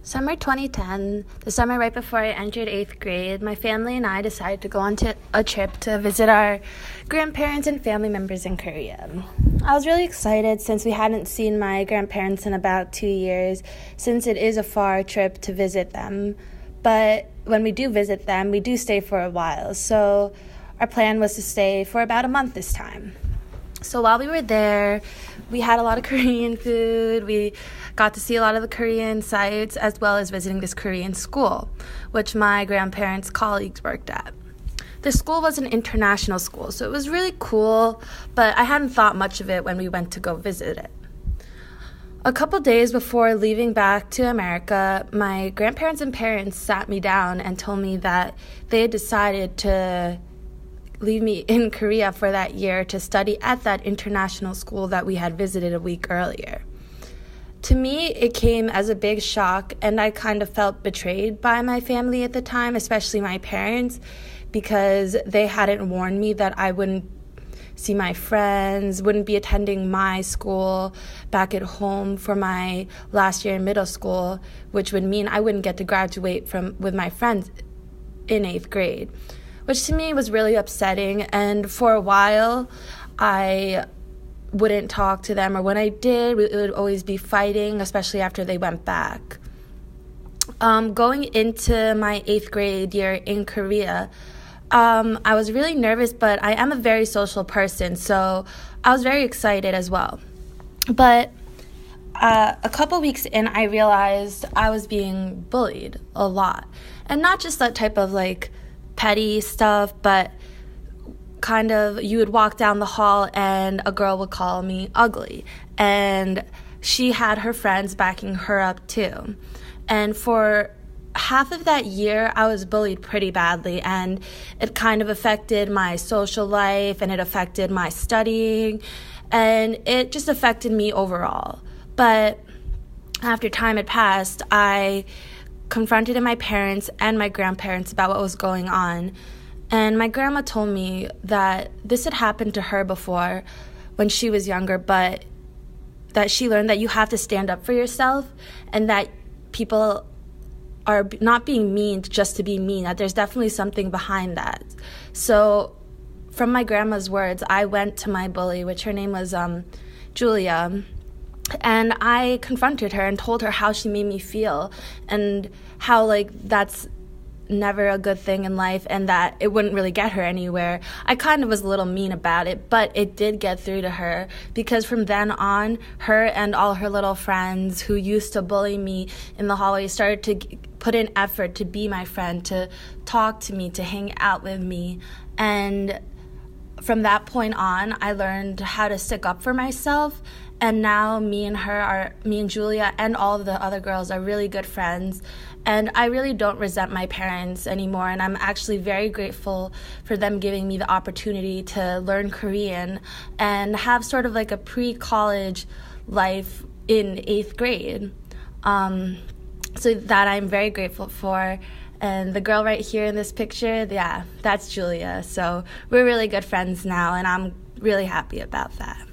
Summer 2010, the summer right before I entered 8th grade, my family and I decided to go on a trip to visit our grandparents and family members in Korea. I was really excited since we hadn't seen my grandparents in about 2 years, since it is a far trip to visit them. But when we do visit them, we do stay for a while, so our plan was to stay for about a month this time. So while we were there, we had a lot of Korean food. We got to see a lot of the Korean sites, as well as visiting this Korean school, which my grandparents' colleagues worked at. The school was an international school, so it was really cool, but I hadn't thought much of it when we went to go visit it. A couple days before leaving back to America, my grandparents and parents sat me down and told me that they had decided to leave me in Korea for that year to study at that international school that we had visited a week earlier. To me, it came as a big shock, and I kind of felt betrayed by my family at the time, especially my parents, because they hadn't warned me that I wouldn't see my friends, wouldn't be attending my school back at home for my last year in middle school, which would mean I wouldn't get to graduate with my friends in 8th grade. Which to me was really upsetting, and for a while I wouldn't talk to them, or when I did, it would always be fighting, especially after they went back. Going into my 8th grade year in Korea, I was really nervous, but I am a very social person, so I was very excited as well. But a couple weeks in, I realized I was being bullied a lot, and not just that type of petty stuff, but kind of you would walk down the hall and a girl would call me ugly, and she had her friends backing her up too. And for half of that year, I was bullied pretty badly, and it kind of affected my social life, and it affected my studying, and it just affected me overall. But after time had passed, I confronted my parents and my grandparents about what was going on. And my grandma told me that this had happened to her before when she was younger, but that she learned that you have to stand up for yourself, and that people are not being mean just to be mean, that there's definitely something behind that. So from my grandma's words, I went to my bully, which her name was Julia, and I confronted her and told her how she made me feel, and how that's never a good thing in life, and that it wouldn't really get her anywhere. I kind of was a little mean about it, but it did get through to her, because from then on, her and all her little friends who used to bully me in the hallway started to put in effort to be my friend, to talk to me, to hang out with me. And from that point on, I learned how to stick up for myself, and now me and Julia and all of the other girls are really good friends, and I really don't resent my parents anymore, and I'm actually very grateful for them giving me the opportunity to learn Korean and have sort of a pre-college life in 8th grade. So that I'm very grateful for. And the girl right here in this picture, yeah, that's Julia. So we're really good friends now, and I'm really happy about that.